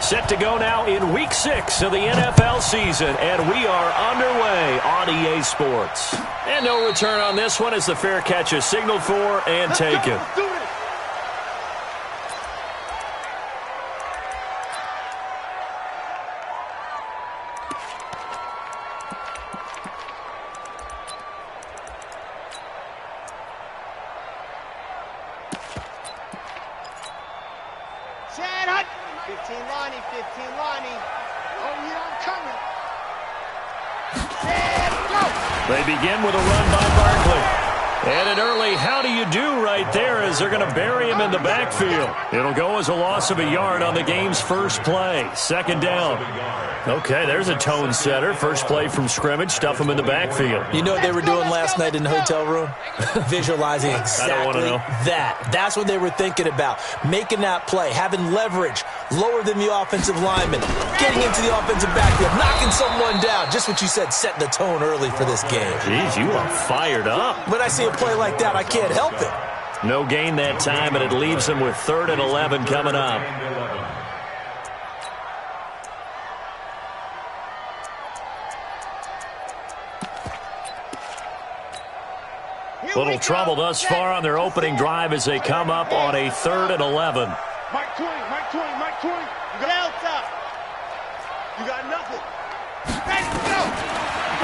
Set to go now in Week 6 of the NFL season, and we are underway on EA Sports. And no return on this one as the fair catch is signaled for and taken. They begin with a run by Barkley. And an early how do you do right there as they're going to bury him in the backfield. It'll go as a loss of a yard on the game's first play. Second down. Okay, there's a tone setter. First play from scrimmage, stuff him in the backfield. You know what they were doing last night in the hotel room? Visualizing exactly that. That's what they were thinking about. Making that play, having leverage, lower than the offensive lineman, getting into the offensive backfield, knocking someone down. Just what you said, setting the tone early for this game. Jeez, you are fired up. When I see a play like that, I can't help it. No gain that time, and it leaves them with 3rd and 11 coming up. Little trouble thus far on their opening drive as they come up on a 3rd and 11. Mike 20. You got out top. You got nothing. Let's go.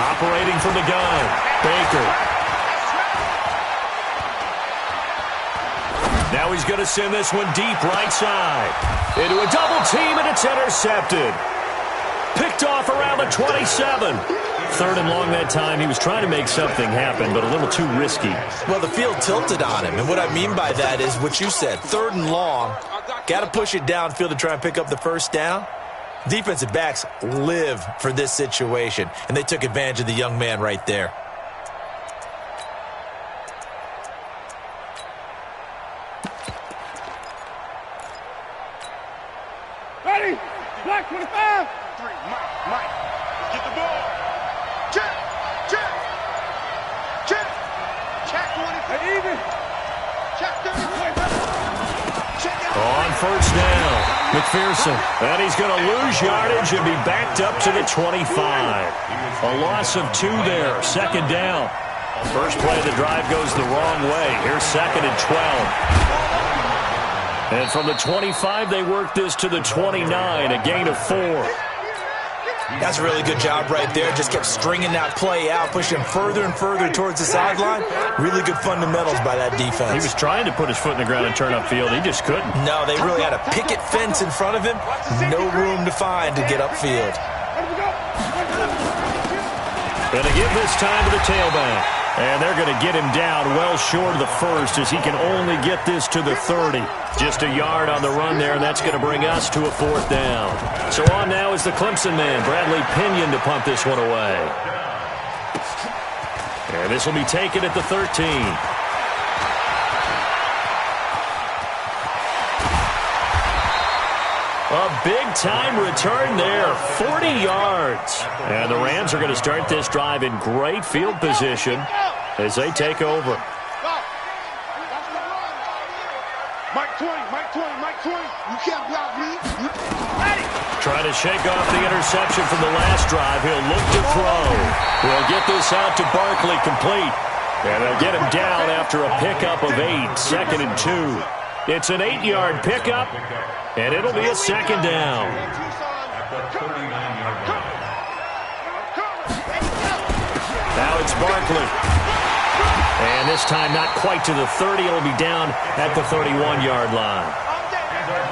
Operating from the gun, Baker. Now he's going to send this one deep right side. Into a double team, and it's intercepted. Picked off around the 27. 3rd and long that time. He was trying to make something happen, but a little too risky. Well, the field tilted on him, and what I mean by that is what you said. 3rd and long. Got to push it downfield to try and pick up the first down. Defensive backs live for this situation, and they took advantage of the young man right there. Ready? Black 25. 3, Mike. Get the ball. Check. 20. Even. Check 30. On first down, McPherson. And he's going to lose yardage and be backed up to the 25. A loss of 2 there. Second down. First play of the drive goes the wrong way. Here's 2nd and 12. And from the 25, they work this to the 29, a gain of 4. That's a really good job right there. Just kept stringing that play out, pushing him further and further towards the sideline. Really good fundamentals by that defense. He was trying to put his foot in the ground and turn upfield. He just couldn't. No, they really had a picket fence in front of him. No room to find to get upfield. Going to give this time to the tailback. And they're going to get him down well short of the first as he can only get this to the 30. Just a yard on the run there, and that's going to bring us to a 4th down. So on now is the Clemson man, Bradley Pinion, to punt this one away. And this will be taken at the 13. A big-time return there, 40 yards. And the Rams are going to start this drive in great field position as they take over. Mike 20. You can't block me. Trying to shake off the interception from the last drive. He'll look to throw. We'll get this out to Barkley complete. And they'll get him down after a pickup of 8, 2nd and 2. It's an 8-yard pickup, and it'll be a 2nd down. Now it's Barkley. And this time not quite to the 30. It'll be down at the 31-yard line.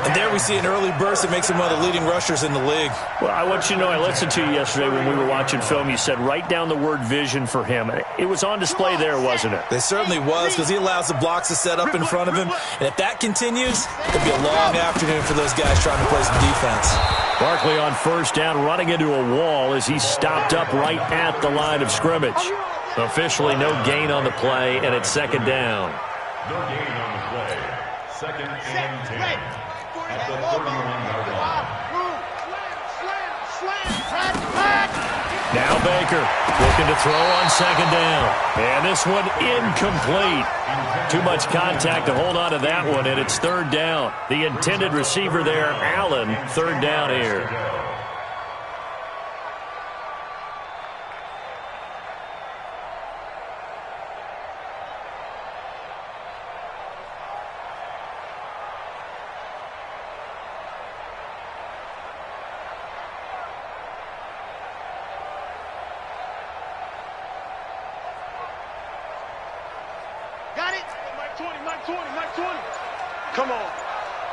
And there we see an early burst that makes him one of the leading rushers in the league. Well, I want you to know, I listened to you yesterday when we were watching film. You said write down the word vision for him. It was on display there, wasn't it? It certainly was, because he allows the blocks to set up in front of him. And if that continues, it'll be a long afternoon for those guys trying to play some defense. Barkley on first down, running into a wall as he's stopped up right at the line of scrimmage. Officially no gain on the play, and it's 2nd down. No gain on the play. 2nd and 10. At the 31-yard line. Now Baker looking to throw on second down. And this one incomplete. Too much contact to hold on to that one, and it's third down. The intended receiver there, Allen, third down here. Got it. Mike 20, Mike 20, Mike 20. Come on.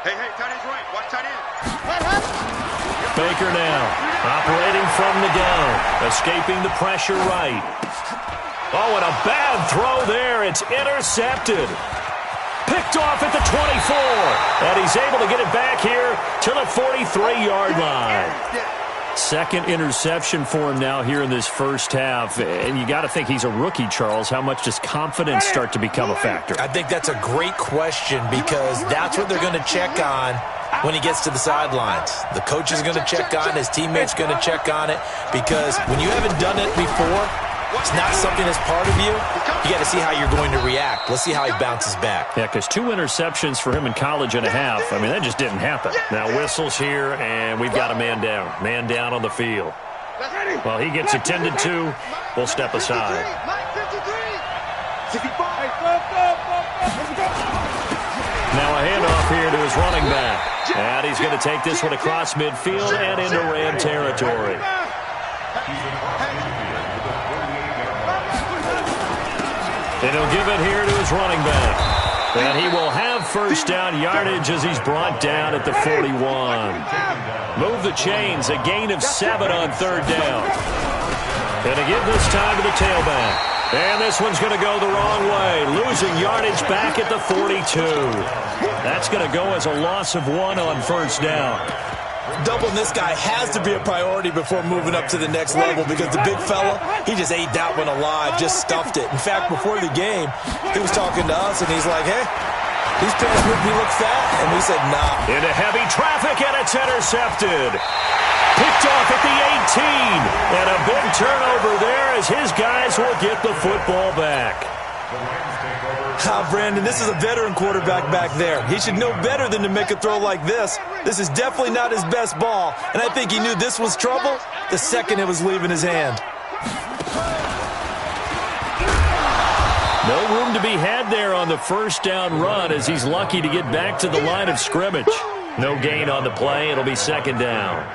Hey, tight end's right. Watch tight end. Baker now, operating from the gun, escaping the pressure right. Oh, and a bad throw there. It's intercepted. Picked off at the 24. And he's able to get it back here to the 43-yard line. Second interception for him now here in this first half. And you got to think he's a rookie, Charles. How much does confidence start to become a factor? I think that's a great question because that's what they're going to check on when he gets to the sidelines. The coach is going to check on it. His teammates going to check on it because when you haven't done it before, it's not something that's part of you. You got to see how you're going to react. Let's see how he bounces back. Yeah, because 2 interceptions for him in college and a half. I mean, that just didn't happen. Now whistles here, and we've got a man down. Man down on the field. Well, he gets attended to. We'll step aside. Now a handoff here to his running back. And he's going to take this one across midfield and into Ram territory. And he'll give it here to his running back. And he will have first down yardage as he's brought down at the 41. Move the chains, a gain of 7 on third down. And to give this time to the tailback. And this one's going to go the wrong way, losing yardage back at the 42. That's going to go as a loss of 1 on first down. Doubling this guy has to be a priority before moving up to the next level because the big fella, he just ate that one alive, just stuffed it. In fact, before the game, he was talking to us, and he's like, hey, these pants make me look fat. And we said, nah. Into heavy traffic, and it's intercepted. Picked off at the 18. And a big turnover there as his guys will get the football back. Brandon, this is a veteran quarterback back there. He should know better than to make a throw like this. This is definitely not his best ball, and I think he knew this was trouble the second it was leaving his hand. No room to be had there on the first down run as he's lucky to get back to the line of scrimmage. No gain on the play. It'll be second down.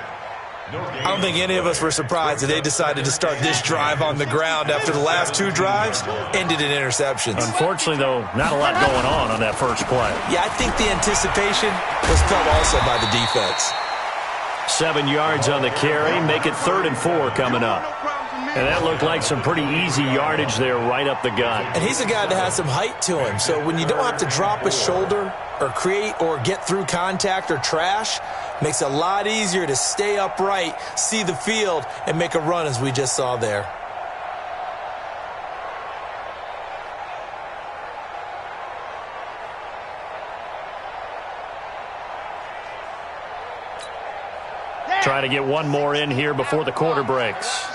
I don't think any of us were surprised that they decided to start this drive on the ground after the last 2 drives ended in interceptions. Unfortunately, though, not a lot going on that first play. Yeah, I think the anticipation was felt also by the defense. 7 yards on the carry. Make it 3rd and 4 coming up. And that looked like some pretty easy yardage there right up the gut. And he's a guy that has some height to him. So when you don't have to drop a shoulder or create or get through contact or trash, makes it a lot easier to stay upright, see the field, and make a run as we just saw there. Trying to get one more in here before the quarter breaks.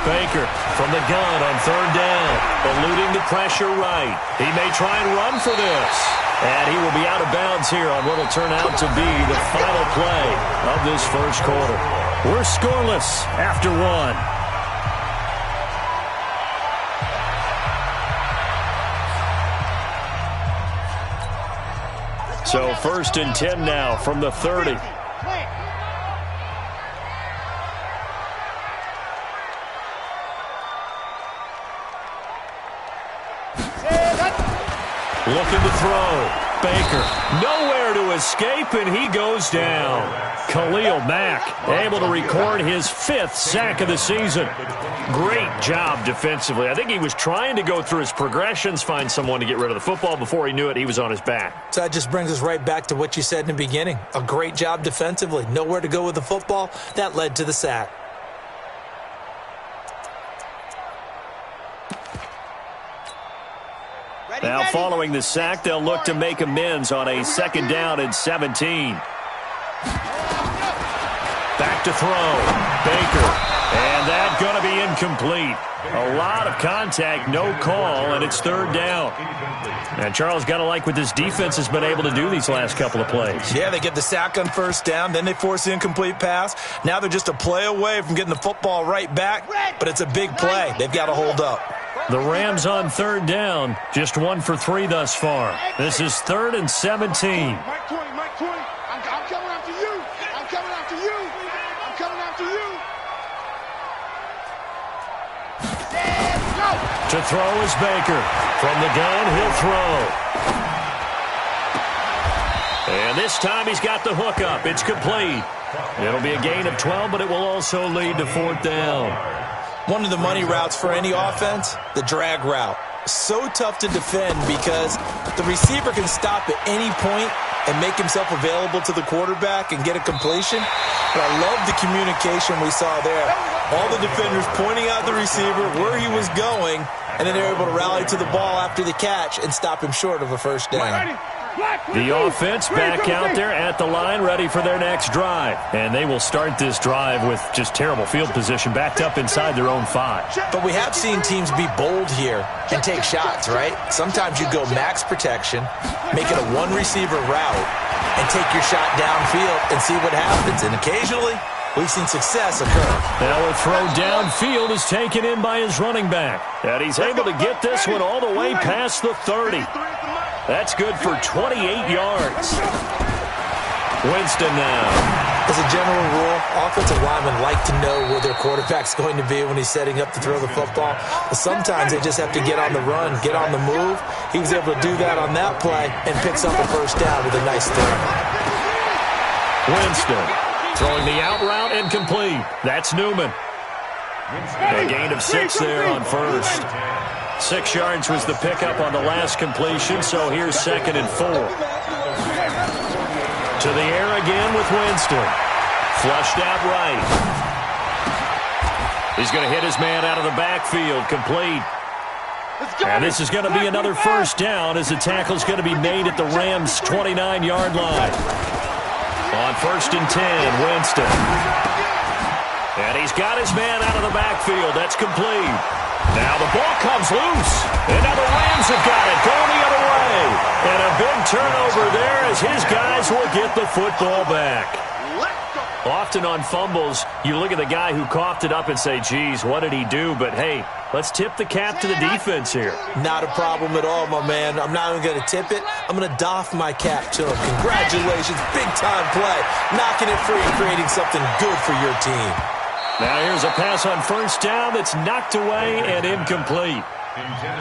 Baker from the gun on third down, eluding the pressure right. He may try and run for this. And he will be out of bounds here on what will turn out to be the final play of this first quarter. We're scoreless after 1. So 1st and 10 now from the 30. Looking to throw. Baker nowhere to escape, and he goes down. Khalil Mack able to record his 5th sack of the season. Great job defensively. I think he was trying to go through his progressions, find someone to get rid of the football. Before he knew it, he was on his back. So that just brings us right back to what you said in the beginning. A great job defensively. Nowhere to go with the football. That led to the sack. Now following the sack, they'll look to make amends on a 2nd down and 17. Back look to throw. Baker. And that's going to be incomplete. A lot of contact, no call, and it's third down. And Charles, got to like what this defense has been able to do these last couple of plays. Yeah, they get the sack on first down, then they force the incomplete pass. Now they're just a play away from getting the football right back, but it's a big play. They've got to hold up. The Rams on third down, just 1 for 3 thus far. This is 3rd and 17. Mike 20, Mike 20. I'm coming after you. I'm coming after you. I'm coming after you. To throw is Baker. From the gun, he'll throw. And this time he's got the hook up. It's complete. It'll be a gain of 12, but it will also lead to 4th down. One of the money routes for any offense, the drag route. So tough to defend because the receiver can stop at any point and make himself available to the quarterback and get a completion. But I love the communication we saw there. All the defenders pointing out the receiver, where he was going, and then they're able to rally to the ball after the catch and stop him short of a first down. The offense back out there at the line, ready for their next drive. And they will start this drive with just terrible field position, backed up inside their own 5. But we have seen teams be bold here and take shots, right? Sometimes you go max protection, make it a one-receiver route, and take your shot downfield and see what happens. And occasionally, we've seen success occur. Now a throw downfield is taken in by his running back. And he's able to get this one all the way past the 30. That's good for 28 yards. Winston now. As a general rule, offensive linemen like to know where their quarterback's going to be when he's setting up to throw the football. But sometimes they just have to get on the run, get on the move. He was able to do that on that play and picks up a first down with a nice throw. Winston throwing the out route incomplete. That's Newman. A gain of 6 there on first. 6 yards was the pickup on the last completion, so here's 2nd and 4. To the air again with Winston. Flushed out right. He's going to hit his man out of the backfield, complete. And this is going to be another first down as the tackle's going to be made at the Rams' 29-yard line. On 1st and 10, Winston. And he's got his man out of the backfield. That's complete. Now the ball comes loose. And now the Rams have got it, going the other way. And a big turnover there as his guys will get the football back. Often on fumbles, you look at the guy who coughed it up and say, geez, what did he do? But, hey, let's tip the cap to the defense here. Not a problem at all, my man. I'm not even going to tip it. I'm going to doff my cap to him. Congratulations, big-time play. Knocking it free and creating something good for your team. Now here's a pass on first down that's knocked away and incomplete.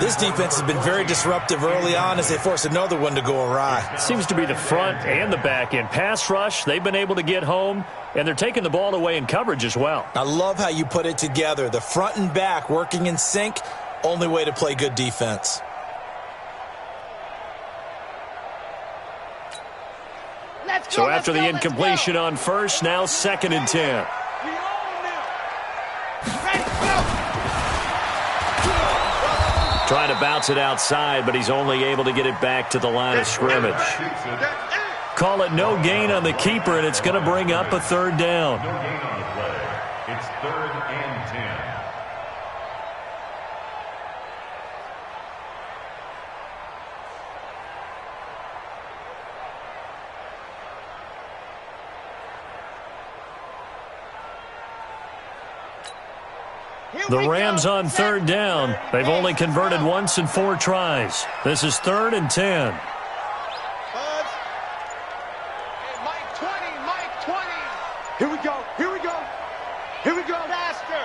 This defense has been very disruptive early on as they force another one to go awry. Seems to be the front and the back end. Pass rush, they've been able to get home, and they're taking the ball away in coverage as well. I love how you put it together. The front and back working in sync, only way to play good defense. So after the incompletion on first, now 2nd and 10. Trying to bounce it outside, but he's only able to get it back to the line of scrimmage. Call it no gain on the keeper, and it's going to bring up a 3rd down. No gain on the play. It's 3rd and 10. The Rams on 3rd down. They've only converted once in 4 tries. This is 3rd and 10. Mike 20, Mike 20. Here we go, here we go. Here we go, faster.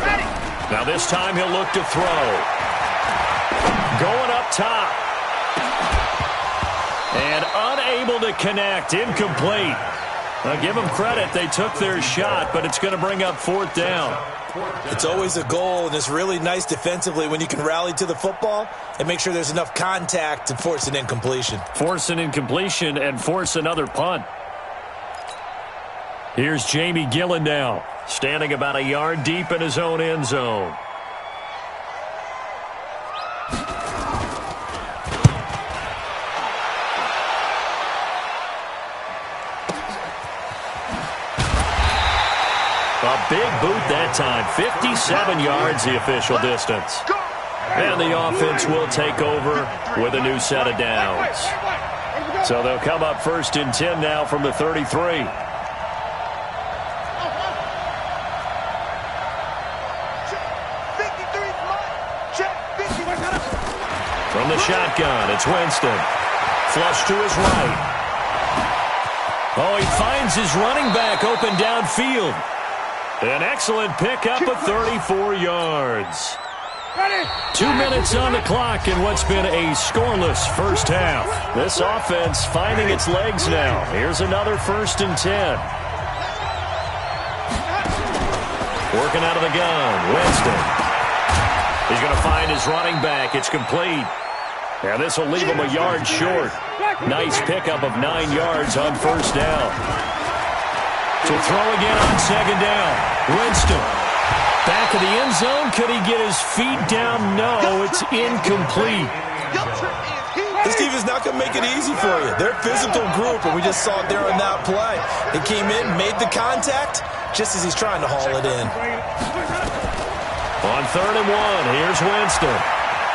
Ready. Now this time he'll look to throw. Going up top. And unable to connect. Incomplete. Now give them credit. They took their shot, but it's going to bring up 4th down. It's always a goal, and it's really nice defensively when you can rally to the football and make sure there's enough contact to force an incompletion. Force an incompletion and force another punt. Here's Jamie Gillen now, standing about a yard deep in his own end zone. A big boot that time. 57 yards the official distance. And the offense will take over with a new set of downs. So they'll come up 1st and 10 now from the 33. From the shotgun, it's Winston. Flush to his right. Oh, he finds his running back open downfield. An excellent pickup of 34 yards. 2 minutes on the clock in what's been a scoreless first half. This offense finding its legs now. Here's another 1st and 10. Working out of the gun, Winston. He's going to find his running back. It's complete. And this will leave him a yard short. Nice pickup of 9 yards on 1st down. So throw again on 2nd down. Winston. Back of the end zone. Could he get his feet down? No, it's incomplete. This defense is not going to make it easy for you. They're a physical group, and we just saw it there on that play. He came in, made the contact, just as he's trying to haul it in. On 3rd and 1, here's Winston.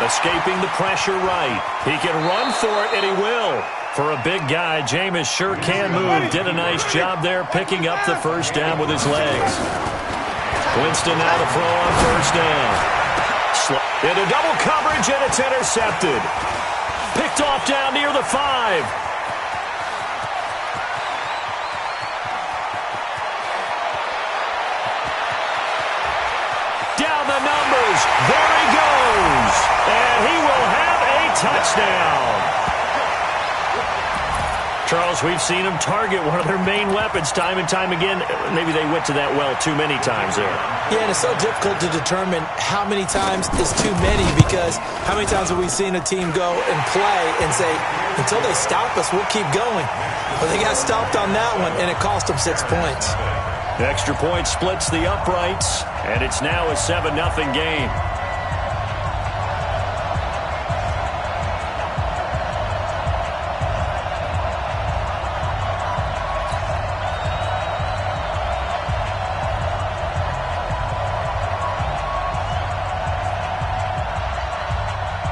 Escaping the pressure right. He can run for it, and he will. For a big guy, Jameis sure can move. Did a nice job there picking up the 1st down with his legs. Winston now to throw on 1st down. Into double coverage, and it's intercepted. Picked off down near the 5. Down the numbers. There he goes. And he will have a touchdown. Charles, we've seen them target one of their main weapons time and time again. Maybe they went to that well too many times there. Yeah, and it's so difficult to determine how many times is too many, because how many times have we seen a team go and play and say, until they stop us, we'll keep going. But they got stopped on that one, and it cost them 6 points. The extra point splits the uprights, and it's now a 7-0 game.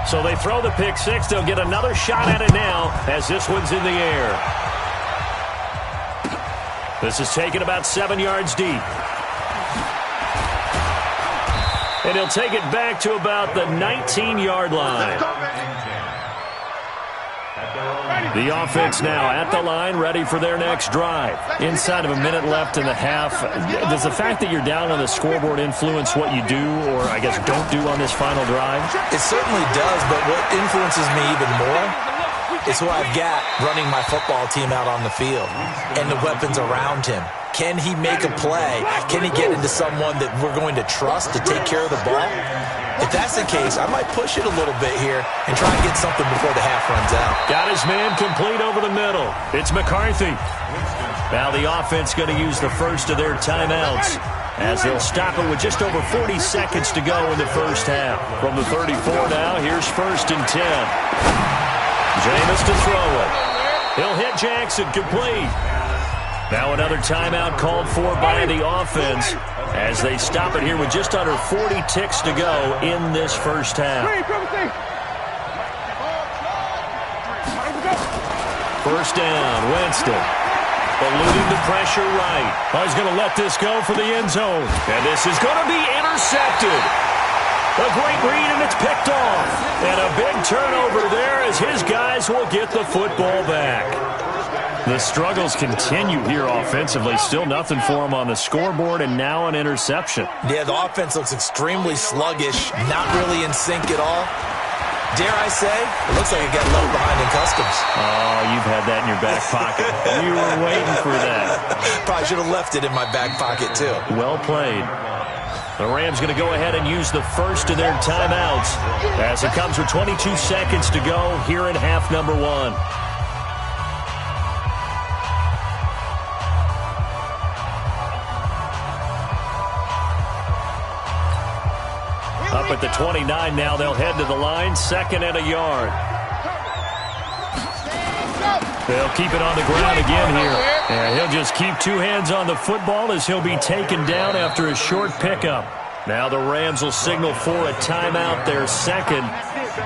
So they throw the pick six. They'll get another shot at it now as this one's in the air. This is taken about 7 yards deep. And he'll take it back to about the 19-yard line. The offense now at the line, ready for their next drive. Inside of a minute left in the half. Does the fact that you're down on the scoreboard influence what you do, or I guess don't do on this final drive? It certainly does, but what influences me even more is who I've got running my football team out on the field and the weapons around him. Can he make a play? Can he get into someone that we're going to trust to take care of the ball? If that's the case, I might push it a little bit here and try and get something before the half runs out. Got his man complete over the middle. It's McCarthy. Now the offense going to use the first of their timeouts as they'll stop it with just over 40 seconds to go in the first half. From the 34 now, here's 1st and 10. Jameis to throw it. He'll hit Jackson, complete. Now another timeout called for by the offense as they stop it here with just under 40 ticks to go in this first half. 1st down, Winston. Eluding the pressure right. Oh, he's going to let this go for the end zone. And this is going to be intercepted. A great read, and it's picked off. And a big turnover there as his guys will get the football back. The struggles continue here offensively. Still nothing for them on the scoreboard, and now an interception. Yeah, the offense looks extremely sluggish, not really in sync at all. Dare I say, it looks like it got left behind in customs. Oh, you've had that in your back pocket. You were waiting for that. Probably should have left it in my back pocket, too. Well played. The Rams going to go ahead and use the first of their timeouts as it comes with 22 seconds to go here in half number 1. Up at the 29 now, they'll head to the line, 2nd and a yard. They'll keep it on the ground again here. And he'll just just keep two hands on the football as he'll be taken down after a short pickup. Now the Rams will signal for a timeout, their second,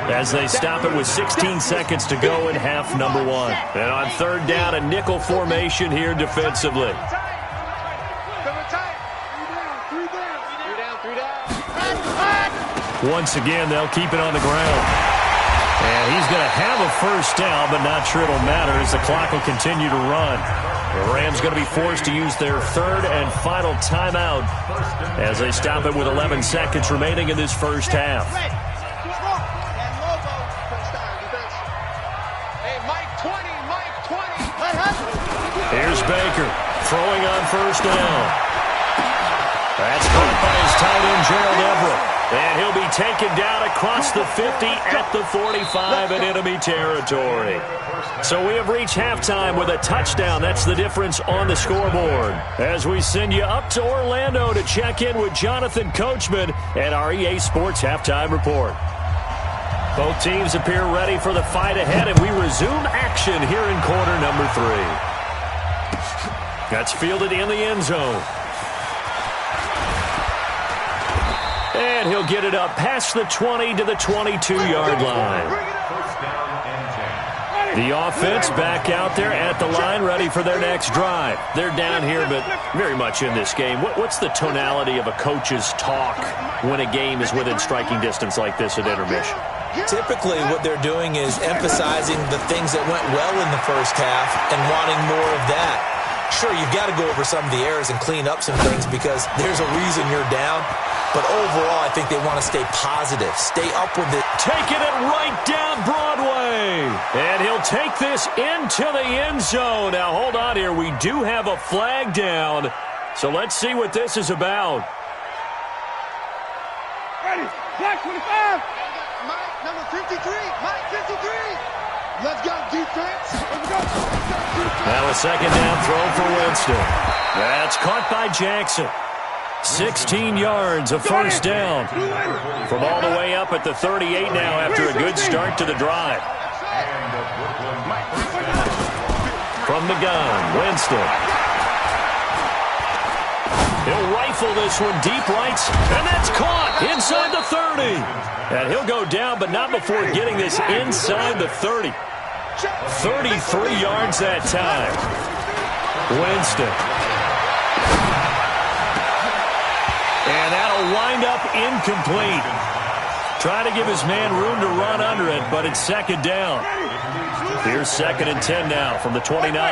as they stop it with 16 seconds to go in half number one. And on third down, a nickel formation here defensively. Once again, they'll keep it on the ground. And he's going to have a first down, but not sure it'll matter as the clock will continue to run. The Rams going to be forced to use their third and final timeout as they stop it with 11 seconds remaining in this first half. Here's Baker throwing on first down. That's caught by his tight end, Gerald Everett. And he'll be taken down across the 50 at the 45 in enemy territory. So we have reached halftime with a touchdown. That's the difference on the scoreboard. As we send you up to Orlando to check in with Jonathan Coachman and our EA Sports Halftime Report. Both teams appear ready for the fight ahead, and we resume action here in quarter number 3. That's fielded in the end zone. And he'll get it up past the 20 to the 22-yard line. The offense back out there at the line, ready for their next drive. They're down here, but very much in this game. What's the tonality of a coach's talk when a game is within striking distance like this at intermission? Typically, what they're doing is emphasizing the things that went well in the first half and wanting more of that. Sure, you've got to go over some of the errors and clean up some things because there's a reason you're down. But overall, I think they want to stay positive, stay up with it. Taking it right down Broadway. And he'll take this into the end zone. Now, hold on here. We do have a flag down. So let's see what this is about. Ready, flag 25. Mike, number 53. Mike, 53. Let's go, defense. Let's go. Now a second down throw for Winston. That's caught by Jackson. 16 yards, a first down. From all the way up at the 38 now after a good start to the drive. From the gun, Winston. He'll rifle this one deep right, and that's caught inside the 30. And he'll go down, but not before getting this inside the 30. 33 yards that time. Winston. And that'll wind up incomplete. Trying to give his man room to run under it, but it's second down. Here's 2nd and 10 now from the 29.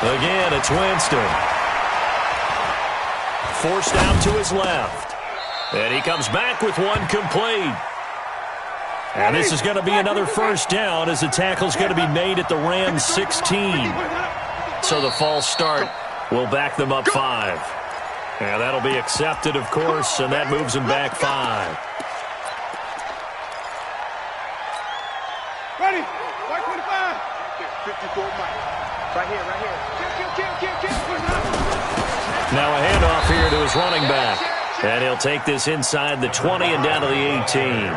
Again, it's Winston. Forced out to his left. And he comes back with one complete. And this is going to be another first down as the tackle's going to be made at the Rams 16. So the false start will back them up 5. And that'll be accepted, of course, and that moves them back 5. Ready, 25. 54 Mike. Right here, right here. Now a handoff here to his running back. And he'll take this inside the 20 and down to the 18.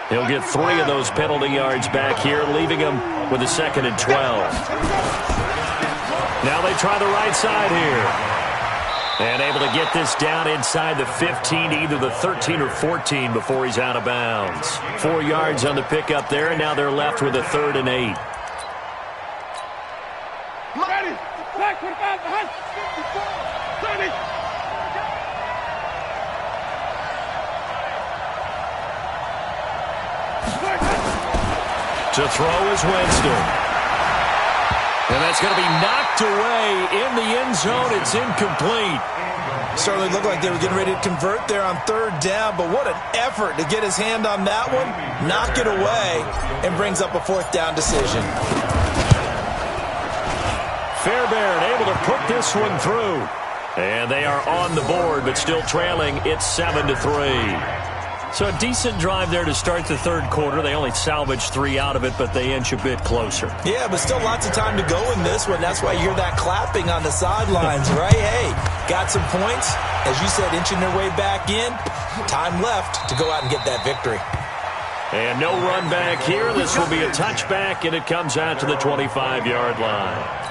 He'll get 3 of those penalty yards back here, leaving him with a 2nd and 12. Now they try the right side here. And able to get this down inside the 15 to either the 13 or 14 before he's out of bounds. 4 yards on the pickup there, and now they're left with a 3rd and 8. Ready, flag 25 behind 54, 30. To throw is Winston. And that's going to be knocked away in the end zone. It's incomplete. Certainly looked like they were getting ready to convert there on 3rd down, but what an effort to get his hand on that one, knock it away, and brings up a 4th down decision. Fairbairn able to put this one through. And they are on the board, but still trailing. It's 7-3. So a decent drive there to start the third quarter. They only salvaged 3 out of it, but they inch a bit closer. Yeah, but still lots of time to go in this one. That's why you hear that clapping on the sidelines, right? Hey, got some points. As you said, inching their way back in. Time left to go out and get that victory. And no run back here. This will be a touchback, and it comes out to the 25-yard line.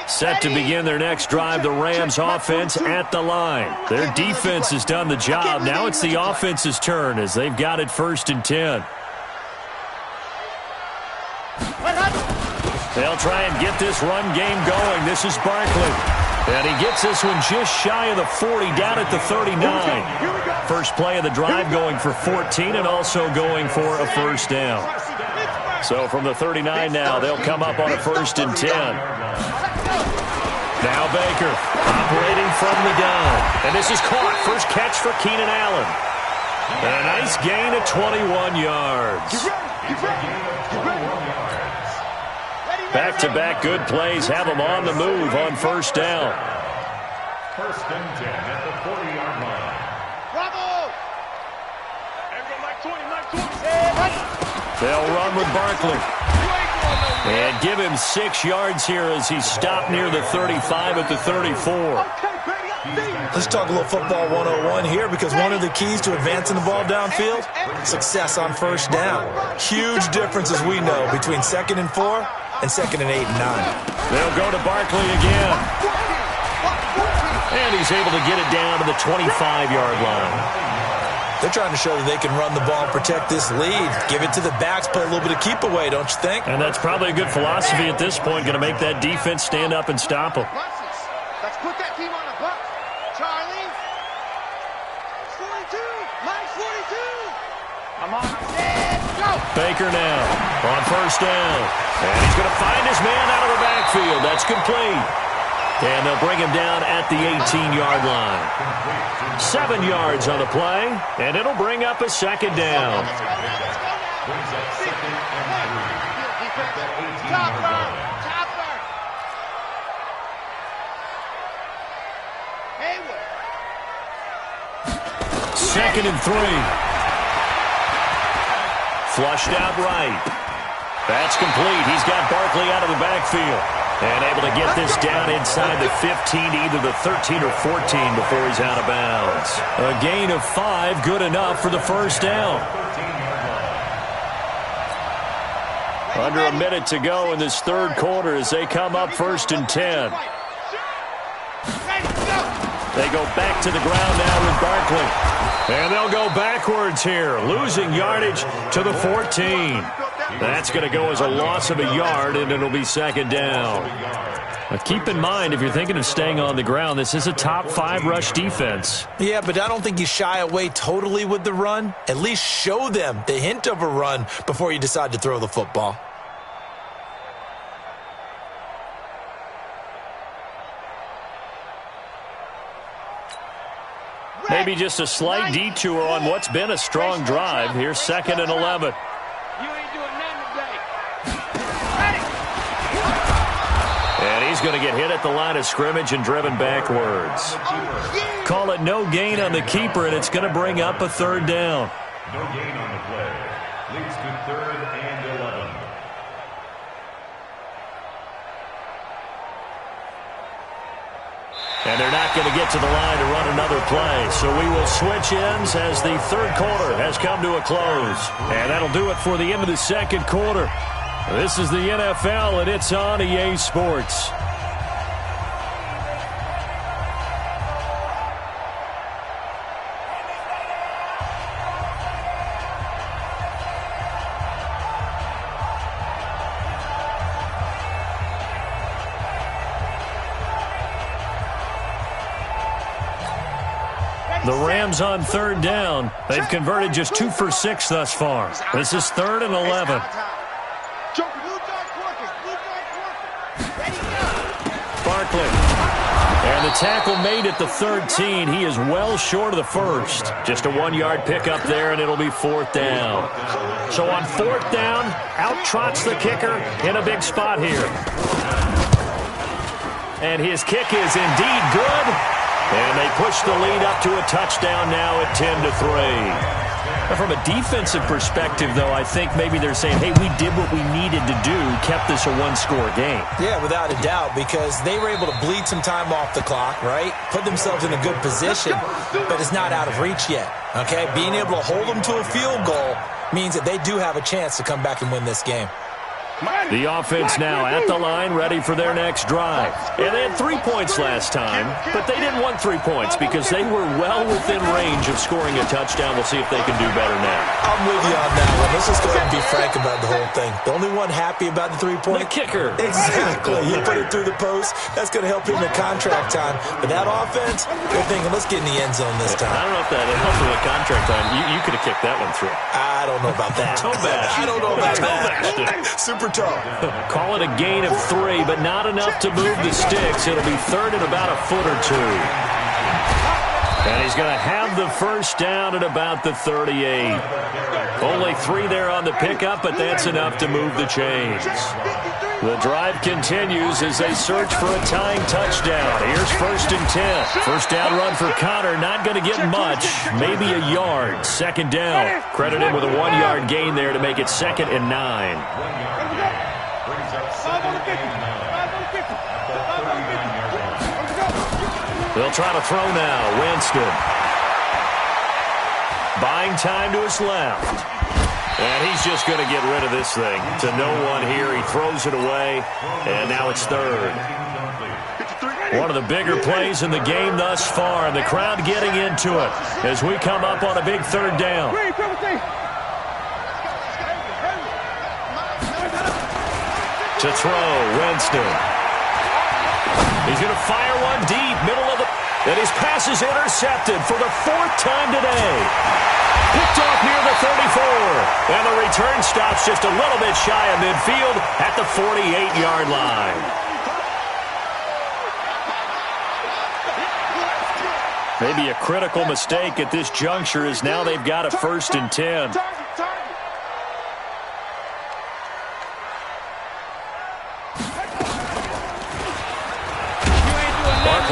Set to begin their next drive, the Rams offense at the line. Their defense has done the job. Now it's the offense's turn as they've got it 1st and 10. They'll try and get this run game going. This is Barkley. And he gets this one just shy of the 40, down at the 39. First play of the drive going for 14 and also going for a first down. So from the 39 now, they'll come up on a 1st and 10. Now Baker operating from the gun. And this is caught. First catch for Keenan Allen. And a nice gain of 21 yards. Back-to-back good plays have them on the move on first down. 1st and 10 at the 40-yard line. Bravo! They'll run with Barkley. And give him 6 yards here as he stopped near the 35 at the 34. Let's talk a little football 101 here, because one of the keys to advancing the ball downfield, success on first down. Huge difference, as we know, between 2nd and 4 and 2nd and 8 and 9. They'll go to Barkley again. And he's able to get it down to the 25-yard line. They're trying to show that they can run the ball and protect this lead. Give it to the backs, play a little bit of keep away, don't you think? And that's probably a good philosophy at this point, going to make that defense stand up and stop them. Let's put that team on the bus. Charlie. 42. Mike 42. Come on. Let's go. Baker now on first down. And he's going to find his man out of the backfield. That's complete. And they'll bring him down at the 18-yard line. 7 yards on the play, and it'll bring up a 2nd down. Chopper. 2nd and 3. Flushed out right. That's complete. He's got Barkley out of the backfield. And able to get this down inside the 15 to either the 13 or 14 before he's out of bounds. A gain of 5, good enough for the first down. Under a minute to go in this third quarter as they come up 1st and 10. They go back to the ground now with Barkley. And they'll go backwards here, losing yardage to the 14. That's going to go as a loss of a yard, and it'll be 2nd down. Now keep in mind, if you're thinking of staying on the ground, this is a top 5 rush defense. Yeah, but I don't think you shy away totally with the run. At least show them the hint of a run before you decide to throw the football. Maybe just a slight detour on what's been a strong drive. Here's 2nd and 11. And he's going to get hit at the line of scrimmage and driven backwards. Call it no gain on the keeper, and it's going to bring up a 3rd down. No gain on the play. Leads to 3rd and 11. And they're not going to get to the line to run another play. So we will switch ends as the third quarter has come to a close. And that'll do it for the end of the second quarter. This is the NFL, and it's on EA Sports. The Rams on 3rd down. They've converted just 2 for 6 thus far. This is 3rd and 11. Barkley. And the tackle made at the 13. He is well short of the first. Just a 1-yard pickup there, and it'll be 4th down. So on 4th down, out trots the kicker in a big spot here. And his kick is indeed good. And they push the lead up to a touchdown now at 10-3. From a defensive perspective, though, I think maybe they're saying, hey, we did what we needed to do, kept this a one-score game. Yeah, without a doubt, because they were able to bleed some time off the clock, right? Put themselves in a good position, but it's not out of reach yet, okay? Being able to hold them to a field goal means that they do have a chance to come back and win this game. The offense now at the line, ready for their next drive. And they had 3 points last time, but they didn't want 3 points because they were well within range of scoring a touchdown. We'll see if they can do better now. I'm with you on that one. Let's just go ahead and be frank about the whole thing. The only one happy about the 3-point? The kicker. Exactly. He put it through the post. That's going to help him in contract time. But that offense, they're thinking, let's get in the end zone this time. I don't know if that helped him in contract time. You could have kicked that one through. I don't know about that. I don't know about that. Super tough. Call it a gain of 3, but not enough to move the sticks. It'll be third and about a foot or two. And he's going to have the first down at about the 38. Only 3 there on the pickup, but that's enough to move the chains. The drive continues as they search for a tying touchdown. Here's 1st and 10. First down run for Connor. Not going to get much. Maybe a yard. Second down. Credit him with a 1-yard gain there to make it 2nd and 9. They'll try to throw now. Winston. Buying time to his left. And he's just going to get rid of this thing. To no one here. He throws it away. And now it's 3rd. One of the bigger plays in the game thus far. And the crowd getting into it as we come up on a big 3rd down. To throw, Winston. He's going to fire one deep, middle of the... And his pass is intercepted for the 4th time today. Picked off near the 34. And the return stops just a little bit shy of midfield at the 48-yard line. Maybe a critical mistake at this juncture is now they've got a 1st and 10.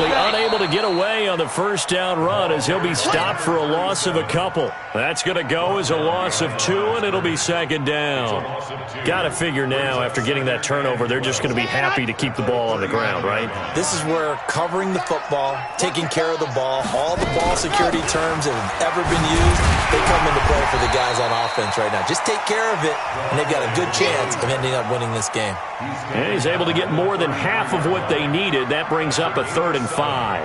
Unable to get away on the first down run as he'll be stopped for a loss of a couple. That's going to go as a loss of 2, and it'll be 2nd down. Got to figure now, after getting that turnover, they're just going to be happy to keep the ball on the ground, right? This is where covering the football, taking care of the ball, all the ball security terms that have ever been used, they come into play for the guys on offense right now. Just take care of it, and they've got a good chance of ending up winning this game. And he's able to get more than half of what they needed. That brings up a 3rd and 5.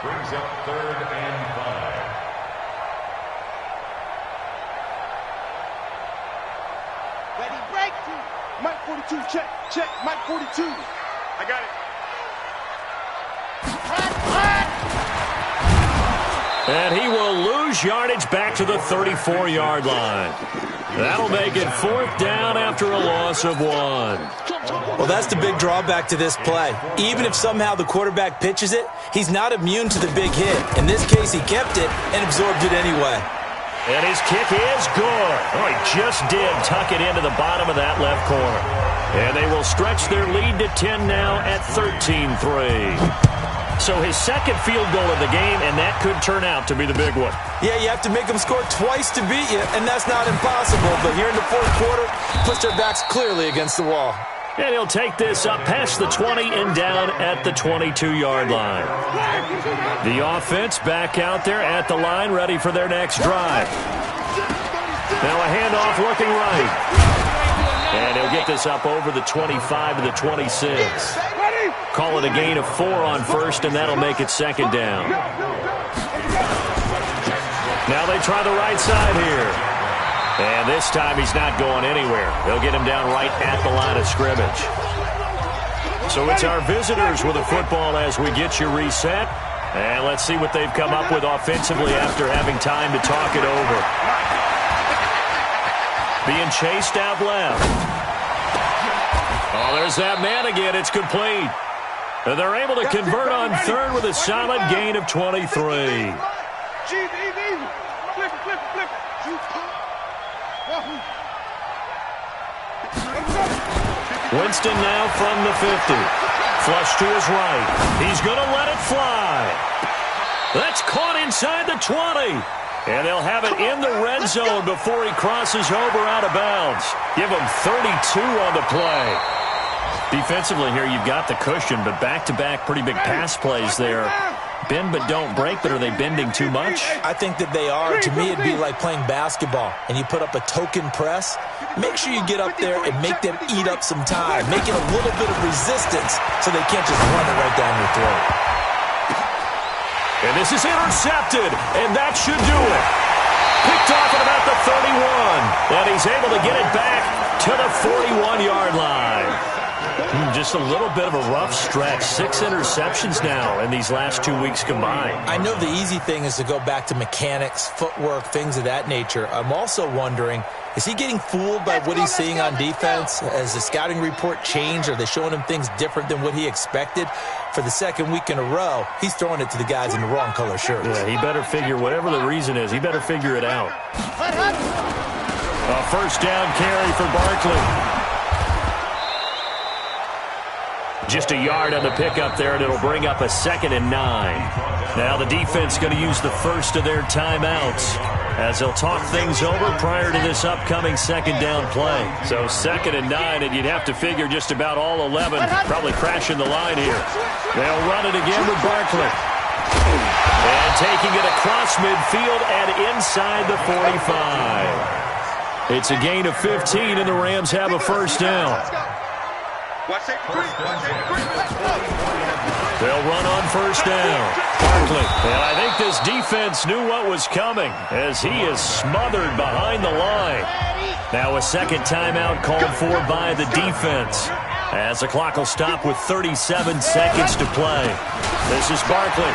Brings up 3rd and 5. Ready, break. Mike 42, check. Mike 42. I got it. And he will lose yardage back to the 34-yard line. That'll make it 4th down after a loss of 1. Well, that's the big drawback to this play. Even if somehow the quarterback pitches it, he's not immune to the big hit. In this case, he kept it and absorbed it anyway. And his kick is good. Oh, he just did tuck it into the bottom of that left corner. And they will stretch their lead to 10 now at 13-3. So his 2nd field goal of the game, and that could turn out to be the big one. Yeah, you have to make them score twice to beat you, and that's not impossible. But here in the 4th quarter, puts their backs clearly against the wall. And he'll take this up past the 20 and down at the 22-yard line. The offense back out there at the line, ready for their next drive. Now a handoff looking right. And he'll get this up over the 25 to the 26. Call it a gain of 4 on 1st, and that'll make it 2nd down. Now they try the right side here. And this time he's not going anywhere. They'll get him down right at the line of scrimmage. So it's our visitors with the football as we get you reset. And let's see what they've come up with offensively after having time to talk it over. Being chased out left. Oh, there's that man again. It's complete. And they're able to convert on 3rd with a solid gain of 23. Winston now from the 50. Flush to his right. He's going to let it fly. That's caught inside the 20. And they'll have it in the red zone before he crosses over out of bounds. Give him 32 on the play. Defensively here, you've got the cushion, but back-to-back pretty big pass plays there. Bend but don't break, but are they bending too much? I think that they are. To me, it'd be like playing basketball, and you put up a token press. Make sure you get up there and make them eat up some time. Make it a little bit of resistance so they can't just run it right down your throat. And this is intercepted, and that should do it. Picked off at about the 31, and he's able to get it back to the 41-yard line. Just a little bit of a rough stretch. 6 interceptions now in these last 2 weeks combined. I know the easy thing is to go back to mechanics, footwork, things of that nature. I'm also wondering, is he getting fooled by what he's seeing on defense? Has the scouting report changed? Are they showing him things different than what he expected? For the second week in a row, he's throwing it to the guys in the wrong color shirts. Yeah, he better figure, whatever the reason is, he better figure it out. A first down carry for Barkley. Just a yard on the pickup there, and it'll bring up a 2nd and 9. Now the defense going to use the first of their timeouts as they'll talk things over prior to this upcoming 2nd down play. So 2nd and 9, and you'd have to figure just about all 11 probably crashing the line here. They'll run it again with Barkley. And taking it across midfield and inside the 45. It's a gain of 15, and the Rams have a first down. They'll run on first down. Barkley. And I think this defense knew what was coming as he is smothered behind the line. Now a second timeout called for by the defense as the clock will stop with 37 seconds to play. This is Barkley.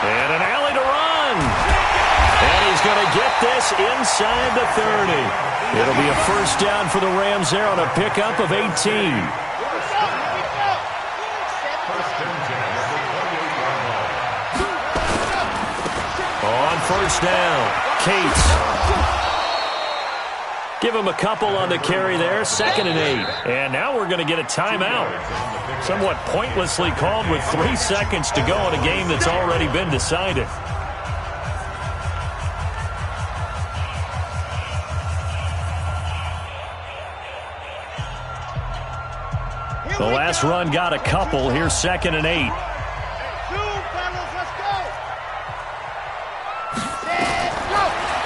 And an alley to run. And he's going to get this inside the 30. It'll be a first down for the Rams there on a pickup of 18. On first down, Cates. Give him a couple on the carry there, 2nd and 8. And now we're going to get a timeout. Somewhat pointlessly called with 3 seconds to go in a game that's already been decided. The last run got a couple. Here's 2nd and 8.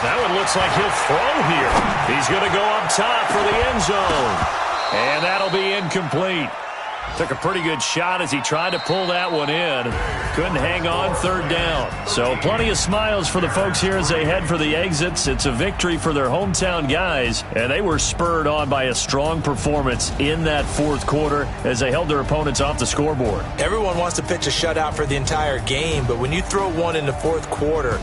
That one looks like he'll throw here. He's going to go up top for the end zone. And that'll be incomplete. Took a pretty good shot as he tried to pull that one in. Couldn't hang on, 3rd down. So plenty of smiles for the folks here as they head for the exits. It's a victory for their hometown guys, and they were spurred on by a strong performance in that 4th quarter as they held their opponents off the scoreboard. Everyone wants to pitch a shutout for the entire game, but when you throw one in the 4th quarter,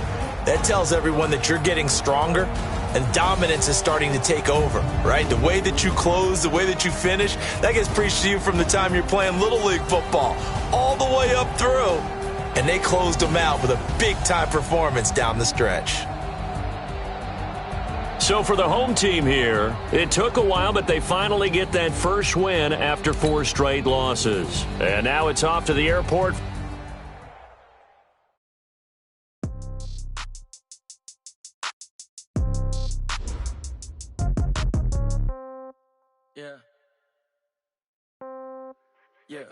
that tells everyone that you're getting stronger and dominance is starting to take over, right? The way that you close, the way that you finish, that gets preached to you from the time you're playing Little League football all the way up through. And they closed them out with a big-time performance down the stretch. So for the home team here, it took a while, but they finally get that first win after 4 straight losses. And now it's off to the airport. Yeah.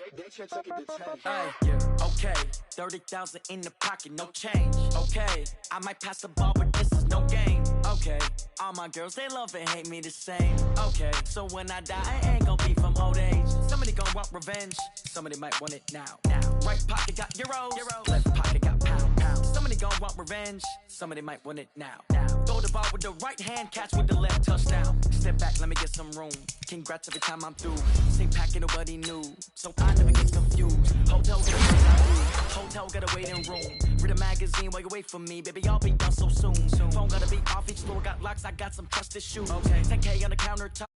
Okay. 30,000 in the pocket, no change. Okay. I might pass the ball, but this is no game. Okay. All my girls, they love and hate me the same. Okay. So when I die, I ain't gonna be from old age. Somebody gonna want revenge. Somebody might want it now. Right pocket got euros. Left pocket got pound. Somebody gonna want revenge. Somebody might want it now. Throw the ball with the right hand, catch with the left, touchdown. Step back, let me get some room. Congrats every time I'm through. Same packet, nobody knew. So I never get confused. Hotel gotta wait on you. Hotel gotta waiting room. Read a magazine while you wait for me. Baby, I'll be done so soon. Phone gotta be off, each floor got locks. I got some trusted shoes. Okay. 10K on the countertop.